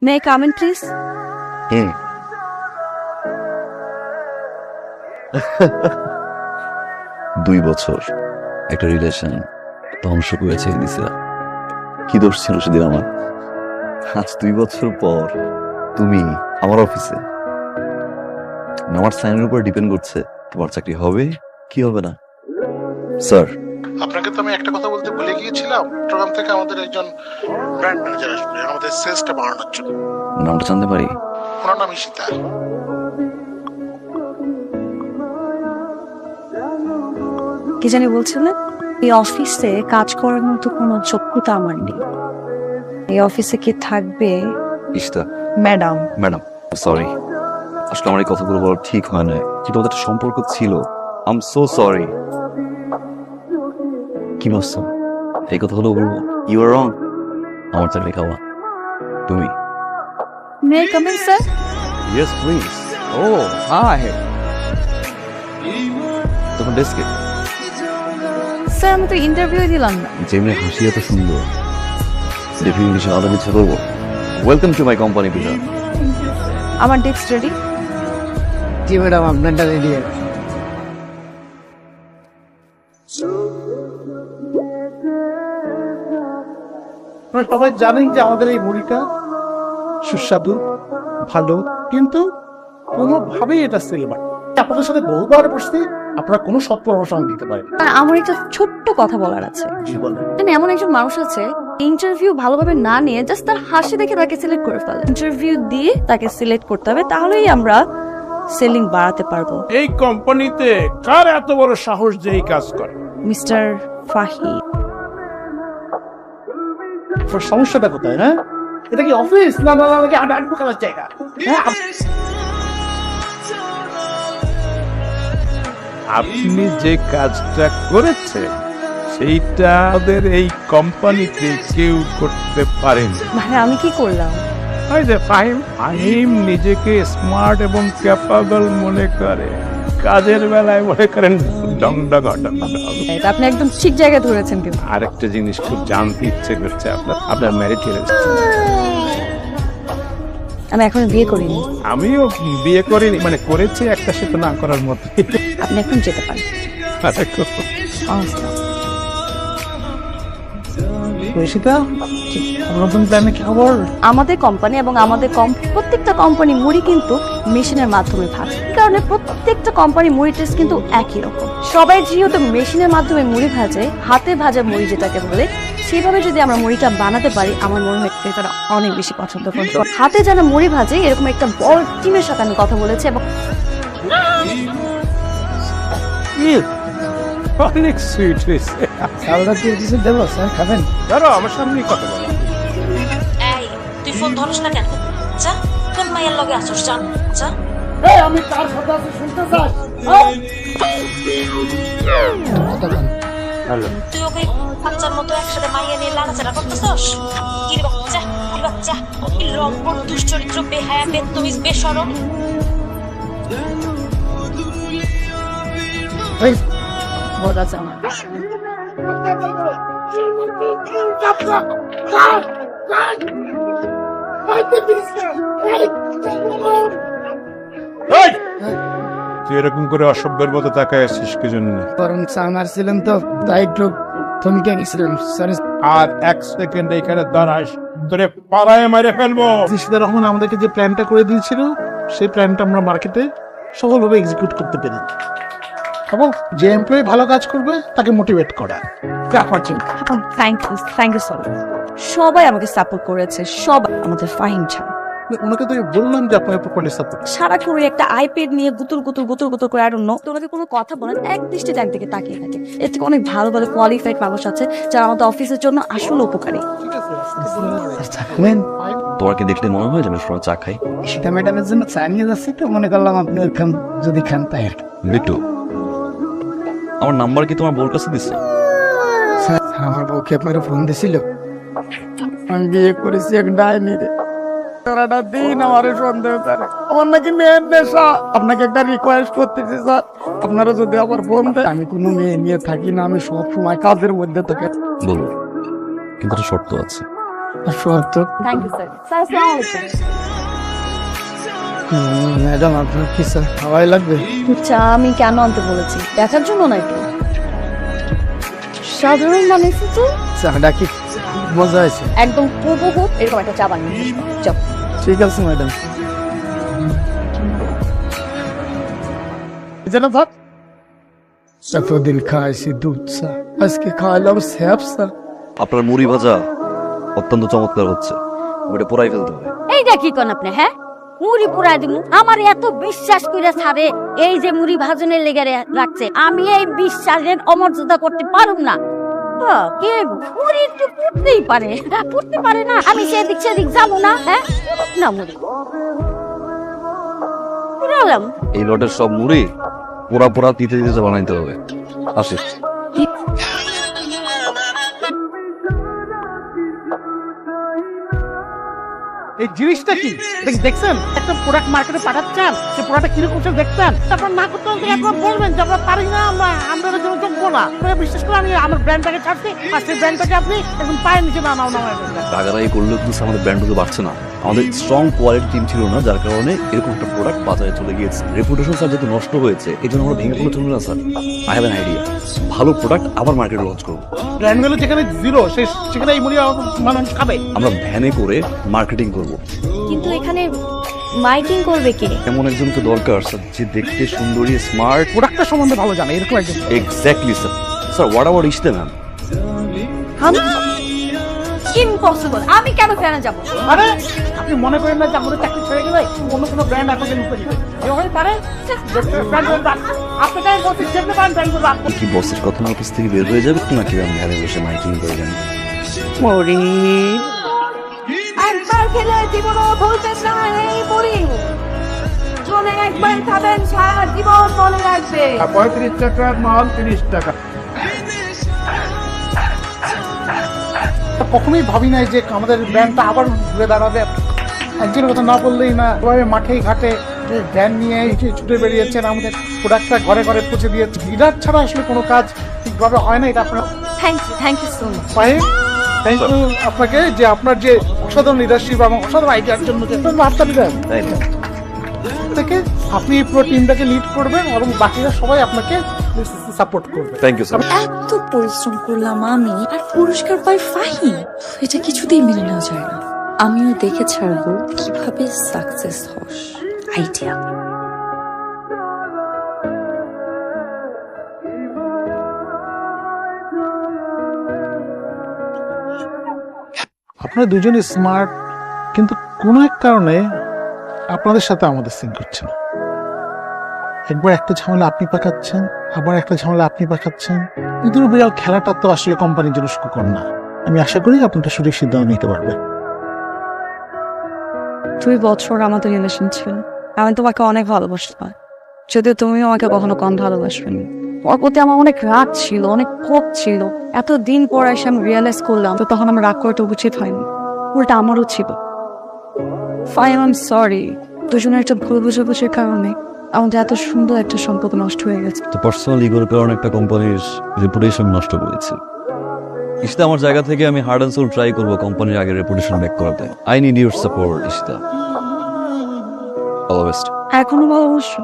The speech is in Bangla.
May I come in please? Hmm. 2 বছর একটা রিলেশন ধ্বংস করে ছেড়ে দিছে। কি দোষ ছিল সেদিন আমার? আজ 2 বছর পর তুমি আমার অফিসে, আমার সাইনের উপর ডিপেন্ড করছে তোমার চাকরি হবে কি হবে না। স্যার, আপনাকে তো আমি একটা কথা বলতে ভুলে গিয়েছিলাম, প্রোগ্রাম থেকে আমাদের একজন ব্র্যান্ড ম্যানেজার আসবে আমাদের সেলসটা বাড়ানোর জন্য। নামটা জানতে পারি? ওনার নাম ঈশিতা। কি জানি বলছিলেন? এই অফিসে কাজ করার মতো কোনো যোগ্যতা আমার নেই। এই অফিসে কি থাকবে? ইশতা ম্যাডাম। ম্যাডাম, সরি, আসলে আমার এই কথাগুলো বলা ঠিক হয় না, কিন্তু ওদের একটা সম্পর্ক ছিল। I am so sorry. কি ভাবছো এই কথাগুলো বলবো? You are wrong. আমার চাকরি খাওয়া তুমি। May I come in sir? Yes please. Oh hi, তোমার ডেস্কে। স্যার আমি তো ইন্টারভিউ দিলাম না। যেমনি হাসি এত সুন্দর, দেখে ইংলিশে আলাদা কিছু করবো। ওয়েলকাম টু মাই কোম্পানি পিতা। আমার ডেস্ক রেডি? জি ম্যাডাম, আপনারটা রেডি আছে। আপনারা সবাই জানেন যে আমাদের এই মুড়িটা সুস্বাদু, ভালো, কিন্তু কোনোভাবেই এটা সেল হয়। আপনাদের সাথে বহুবার বসতে আপনারা কোনো সৎ পরামর্শ আমাকে দিতে পারেন। আর আমার একটা ছোট্ট কথা বলার আছে। জি বলেন। মানে এমন একজন মানুষ আছে ইন্টারভিউ ভালোভাবে না নিয়ে জাস্ট তার হাসি দেখে তাকে সিলেক্ট করে ফেলে। ইন্টারভিউ দিয়ে তাকে সিলেক্ট করতে হবে, তাহলেই আমরা সেলিং বাড়াতে পারবো। এই কোম্পানিতে কার এত বড় সাহস যে এই কাজ করে? মিস্টার ফাহিদ। আপনার সমস্যাটা কোথায়? হ্যাঁ, এটা কি অফিস না না নাকি আড্ডা করার জায়গা? হ্যাঁ, আপনি যে কাজটা করেছে সেইটা ওদের এই কোম্পানিতে কেউ করতে পারেন। মানে আমি কি করলাম? ওই যে ফাহিম নিজেকে স্মার্ট এবং ক্যাপাবল মনে করে, কাজের বেলায় মনে করেন ডংডা ঘটা। এটা আপনি একদম ঠিক জায়গায় ধরেছেন। কিন্তু আরেকটা জিনিস খুব জানতে ইচ্ছে করছে, আপনার ম্যারিড হয়েছে? আমি এখন বিয়ে করিনি। আমিও বিয়ে করিনি, মানে করেছি একটা, সেটা না করার মতো। আপনি এখন যেতে পারেন। ঈশিতা, নতুন প্ল্যানে কি খবর? আমাদের কোম্পানি এবং আমাদের প্রত্যেকটা কোম্পানি মুড়ি কিন্তু মেশিনের মাধ্যমে ভাজে। এই কারণে প্রত্যেকটা কোম্পানি মুড়ি টেস্ট কিন্তু একই রকম। সবাই যেহেতু মেশিনের মাধ্যমে মুড়ি ভাজে, হাতে ভাজা মুড়ি যেটাকে বলে, সেভাবে যদি আমরা মুড়িটা বানাতে পারি, আমার মনে হয় তারা অনেক বেশি পছন্দ করবে। হাতে যারা মুড়ি ভাজে এরকম একটা বড় টিমের সাথে আমি কথা বলেছি এবং অনেক সুইট হয়েছে। সালটা দিয়ে কিছু দেবো স্যার, খাবেন? ধরো আমার সামনেই কথা বলো। এই তুই ফোন ধরস না কেন? যা, কোন মাইয়ার লগে আসছ? যা যা। এই আমি কার সাথে আছি শুনতে চাস? হ্যালো, তুই ওকে বাচ্চার মতো একসাথে মাইয়া নিয়ে লাড়াচাড়া করতেছস? কি রে বাচ্চা, কি বাচ্চা, কি লম্পট, দুশ্চরিত্র, বেহায়া, বেত্তমিজ, বেশরম। ওই বড় আছে আমার। তুই এরকম করে অসভ্যের মতো তাকায় আসছিস কি জন্য? বরং চা মারছিলেন তো, তাই একটু থমকে গেছিলাম। সরি। আর এক সেকেন্ড এখানে দাঁড়াস, তোরে পাড়ায় মারে ফেলবো। ঈশিতা রহমান আমাদেরকে যে প্ল্যানটা করে দিয়েছিল, সেই প্ল্যানটা আমরা মার্কেটে সফলভাবে এক্সিকিউট করতে পেরেছি এবং যে এমপ্লয়ি ভালো কাজ করবে তাকে মোটিভেট করা। Thank you so much. সবাই আমাকে সাপোর্ট করেছে, সবাই, আমাদের ফাহিম ছাড়া। ওনাকে তো বললাম যে আপনাকে প্রপারলি সাপোর্ট। সারাক্ষণ ওই একটা আইপ্যাড নিয়ে গুতুর গুতুর গুতুর গুতুর করে, আর অন্য তোমাকে কোনো কথা বলেন, এক দৃষ্টিতে একদিকে তাকিয়ে থাকে। এর থেকে অনেক ভালো ভালো কোয়ালিফাইড মানুষ আছে যারা আমাদের অফিসের জন্য আসলে উপকারী। থাকবেন? তোমাকে দেখলে মনে হয় যে আমি সবার চা খাই। ঈশিতা ম্যাডামের জন্য চা নিয়ে যাচ্ছি, তো মনে করলাম আপনি ওইখান যদি খান তাই আর কি। বিট্টু, আমার নাম্বার কি তোমার বোর কাছে দিচ্ছে? স্যার, আমার বউকে আপনার ফোন দিছিল। আমি বিয়ে করেছি এক ডাইনি রে। সারাটা দিন আমার সন্দেহ করে। আমার নাকি মেয়ের নেশা। আপনাকে একটা রিকোয়েস্ট করতেছি স্যার, আপনারা যদি আবার ফোন দেয়, আমি কোনো মেয়ে নিয়ে থাকি না, আমি সব সময় কাজের মধ্যে থাকি। বলবো, কিন্তু একটা শর্ত আছে। তো থ্যাংক ইউ স্যার। স্যার আসসালামু আলাইকুম। ম্যাডাম আপনার কি স্যার খাওয়াই লাগবে? চা আমি কেন আনতে বলেছি? দেখার জন্য নাকি? সাধারণ মানুষ তো চাটা কি মজা আছে? একদম হুবহু এরকম একটা চা বানিয়ে দিস। চল। ঠিক আছে ম্যাডাম। যেন ভাত এতদিন খাইছি দুধ চা, আজকে খাওয়ালাম স্যাপ চা। আপনার মুড়ি ভাজা অত্যন্ত চমৎকার হচ্ছে, ওটা পোড়াই ফেলতে হবে। এইটা কি কোন আপনি? হ্যাঁ, মুড়ি পুরাই দিমু? আমার এত বিশ্বাস করে ছাড়ে এই যে মুড়ি ভাজনের লেগে রাখছে, আমি এই বিশ্বাসের অমর্যাদা করতে পারুম না। কে মুড়ি একটু পুড়তেই পারে, পুড়তে পারে না? আমি সেদিক সেদিক যাবো না? হ্যাঁ, না মুড়ি পুরালাম। এই লটের সব মুড়ি পোড়া পোড়া দিতে দিতে বানাইতে হবে। আসি। এই জিনিসটা কি দেখছেন? একটা প্রোডাক্ট মার্কেটে পাঠাচ্ছেন, সেই প্রোডাক্ট কিরকম দেখছেন, তারপর না করতে হলে একবার বলবেন যে আমরা পারি না, আমরা আমাদের জন্য যোগ্য না। বিশেষ করে আমি আমার ব্র্যান্ডটাকে ছাড়ছি, আর সেই ব্র্যান্ডটাকে আপনি একদম পায়ের নিচে নামাও নামায় ফেলবেন। টাকারাই করলেও কিন্তু আমাদের ব্র্যান্ড বাড়ছে না। আমাদের স্ট্রং কোয়ালিটি টিম ছিল না, যার কারণে এরকম একটা প্রোডাক্ট বাজারে চলে গিয়েছে। রেপুটেশন স্যার যেহেতু নষ্ট হয়েছে, এই জন্য আমরা ভেঙে পড়ে চলবে না sir. I have an idea, ভালো প্রোডাক্ট আবার মার্কেটে লঞ্চ করবো। ব্র্যান্ড ভ্যালু যেখানে জিরো, সেখানে এই মুড়ি মানুষ খাবে। আমরা ভ্যানে করে মার্কেটিং করবো। কিন্তু এখানে মাইকিং করবে কে? এমন একজনকে দরকার স্যার, যে দেখতে সুন্দরী, স্মার্ট। প্রোডাক্টটা সম্বন্ধে ভালো জানে, এরকম একজন। Exactly sir. Sir what about ইশতে ম্যাম? ইম্পসিবল। আমি কেন ফ্যানে যাব? আরে আপনি মনে করেন না যে আমাদের চাকরি ছেড়ে গেলে অন্য কোনো ব্র্যান্ড আপনাকে নিতে দিবে? এভাবে পারে আপনাকে বলতে যেতে পারেন ব্র্যান্ড করবো। কি বসের কথা আমার কাছ থেকে বের হয়ে যাবে নাকি আমি ভ্যানে বসে মাইকিং করবেন? একবার খেলে জীবনও ভুলবেন না এই মুড়ি। চলে একবার খাবেন, সারা জীবন মনে রাখবে। 35 টাকার মাল 30 টাকা। কখনোই ভাবি নাই যে আমাদের ব্র্যান্ডটা আবার ঘুরে দাঁড়াবে। একজনের কথা না বললেই না, এভাবে মাঠেই ঘাটে ভ্যান নিয়ে ছুটে বেরিয়েছেন, আমাদের প্রোডাক্টটা ঘরে ঘরে পৌঁছে দিয়েছে। লিডার ছাড়া আসলে কোনো কাজ ঠিকভাবে হয় না। এটা আপনার thank you so much. Thank you আপনাকে, যে আপনার যে অসাধারণ লিডারশিপ এবং অসাধারণ আইডিয়ার জন্য যে বার্তা দিলেন তাই না? থেকে আপনি পুরো টিমটাকে লিড করবেন এবং বাকিরা সবাই আপনাকে সাপোর্ট করবে। Thank you sir. এত পরিশ্রম করলাম আমি, আর পুরস্কার পাই ফাহিম। এটা কিছুতেই মেনে নেওয়া যায় না। আমিও দেখে ছাড়বো কিভাবে সাকসেস হস। আইডিয়া। আপনারা দুজনই স্মার্ট, কিন্তু কোনো এক কারণে আপনাদের সাথে আমাদের সিঙ্ক করছে না। একবার একটা ঝামেলা আপনি পাকাচ্ছেন, আবার একটা ঝামেলা আপনি পাকাচ্ছেন। এই দুটো বিড়াল খেলাটা তো আসলে কোম্পানির জন্য সুখকর না। আমি আশা করি আপনারা সঠিক সিদ্ধান্ত নিতে পারবেন। 2 বছর আমাদের রিলেশন ছিল, আমি তোমাকে অনেক ভালোবাসতাম, যদিও তুমিও আমাকে কখনো কম ভালোবাসবেনি। ওর প্রতি আমার অনেক রাগ ছিল, অনেক ক্ষোভ ছিল। এতদিন পর এসে আমি রিয়েলাইজ করলাম তো তখন আমার রাগ করাটা উচিত হয়নি, উল্টা আমারও ছিল। Fine, I am sorry. দুজনের একটা ভুল বুঝাবুঝির কারণে আমাদের এত সুন্দর একটা সম্পর্ক নষ্ট হয়ে গেছে। তো পার্সোনাল ইগোর কারণে একটা কোম্পানির রেপুটেশন নষ্ট করেছে। ইশতা, আমার জায়গা থেকে আমি হার্ড অ্যান্ড সোল ট্রাই করবো কোম্পানির আগের রেপুটেশন ব্যাক করাতে। আই নিড ইউর সাপোর্ট ইশতা। All the best. এখনো ভালোবাসো?